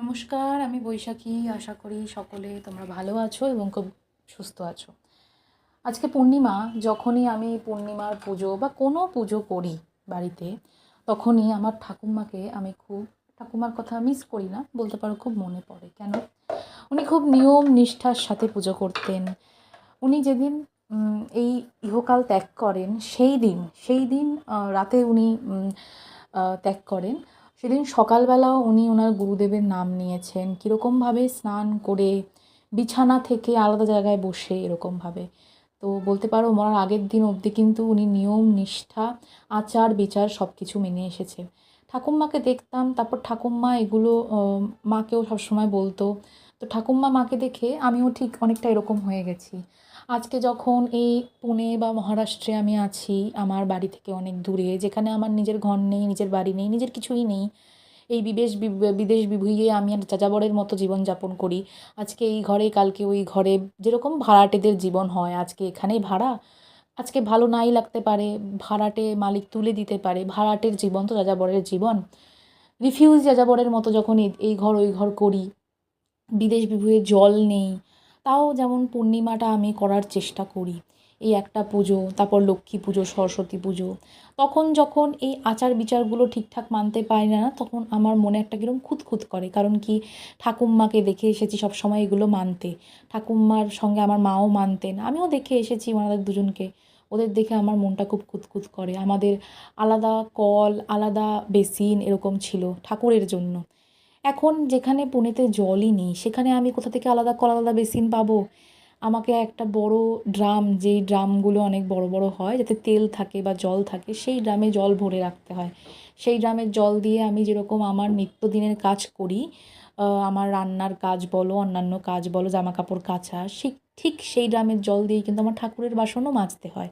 নমস্কার, আমি বৈশাখী। আশা করি সকলে তোমরা ভালো আছো এবং খুব সুস্থ আছো। আজকে পূর্ণিমা। যখনই আমি পূর্ণিমার পুজো বা কোনো পুজো করি বাড়িতে, তখনই আমার ঠাকুমাকে আমি ঠাকুমার কথা মিস করি না, বলতে পারো খুব মনে পড়ে। কেন? উনি খুব নিয়ম নিষ্ঠার সাথে পুজো করতেন। উনি যেদিন এই ইহকাল ত্যাগ করেন, সেই দিন রাতে উনি ত্যাগ করেন। সেদিন সকালবেলাও উনি ওনার গুরুদেবের নাম নিয়েছেন, কীরকমভাবে স্নান করে বিছানা থেকে আলাদা জায়গায় বসে এরকমভাবে। তো বলতে পারো মরার আগের দিন অবধি কিন্তু উনি নিয়ম নিষ্ঠা, আচার বিচার সব কিছু মেনে এসেছে। ঠাকুমাকে দেখতাম, তারপর ঠাকুমা এগুলো মাকেও সবসময় বলতো। তো ঠাকুমা মাকে দেখে আমিও ঠিক অনেকটা এরকম হয়ে গেছি। আজকে যখন এই পুনে বা মহারাষ্ট্রে আমি আছি, আমার বাড়ি থেকে অনেক দূরে, যেখানে আমার নিজের ঘর নেই, নিজের বাড়ি নেই, নিজের কিছুই নেই, এই বিদেশ বিভুঁইয়ে আমি আর যাযাবরের মতো জীবনযাপন করি। আজকে এই ঘরে, কালকে ওই ঘরে, যেরকম ভাড়াটেদের জীবন হয়, আজকে এখানেই ভাড়া, আজকে ভালো নাই লাগতে পারে, ভাড়াটে মালিক তুলে দিতে পারে। ভাড়াটের জীবন তো যাযাবরের জীবন। রিফিউজি যাযাবরের মতো যখন এই ঘর ওই ঘর করি, বিদেশ বিভুঁইয়ে জল নেই, তাও যেমন পূর্ণিমাটা আমি করার চেষ্টা করি। এই একটা পুজো, তারপর লক্ষ্মী পুজো, সরস্বতী পুজো, তখন যখন এই আচার বিচারগুলো ঠিকঠাক মানতে পারি না, তখন আমার মনে একটা কিরকম খুঁতখুত করে। কারণ কি, ঠাকুমাকে দেখে এসেছি সবসময় এগুলো মানতে। ঠাকুমার সঙ্গে আমার মাও মানতেন, আমিও দেখে এসেছি ওনাদের দুজনকে। ওদের দেখে আমার মনটা খুব খুঁতখুত করে। আমাদের আলাদা কল, আলাদা বেসিন এরকম ছিল ঠাকুরের জন্য। এখন যেখানে পুনেতে জলই নেই, সেখানে আমি কোথা থেকে আলাদা কল, আলাদা বেসিন পাবো? আমাকে একটা বড় ড্রাম, যেই ড্রামগুলো অনেক বড় বড় হয়, যাতে তেল থাকে বা জল থাকে, সেই ড্রামে জল ভরে রাখতে হয়। সেই ড্রামের জল দিয়ে আমি যেরকম আমার নিত্যদিনের কাজ করি, আমার রান্নার কাজ বলো, অন্যান্য কাজ বলো, জামাকাপড় কাচা, ঠিক সেই ড্রামের জল দিয়েই কিন্তু আমার ঠাকুরের বাসনও মাজতে হয়।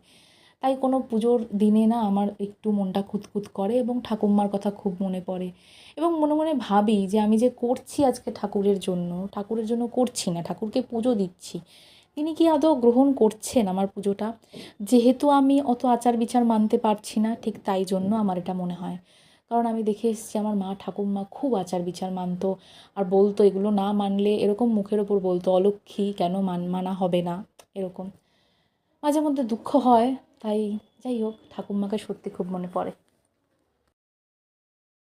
তাই কোনো পুজোর দিনে না আমার একটু মনটা খুঁতখুত করে এবং ঠাকুমার কথা খুব মনে পড়ে। এবং মনে মনে ভাবি যে আমি যে করছি আজকে ঠাকুরের জন্য করছি না, ঠাকুরকে পুজো দিচ্ছি। তিনি কি আদৌ গ্রহণ করছেন আমার পুজোটা? যেহেতু আমি অত আচার বিচার মানতে পারছি না, ঠিক তাই জন্য আমার এটা মনে হয়। কারণ আমি দেখে এসেছি আমার মা ঠাকুমা খুব আচার বিচার মানতো, আর বলতো এগুলো না মানলে, এরকম মুখের ওপর বলতো, অলক্ষ্মী, কেন মানা হবে না, এরকম। মাঝে মধ্যে দুঃখ হয়। তাই যাই হোক, ঠাকুমাকে সত্যি খুব মনে পড়ে।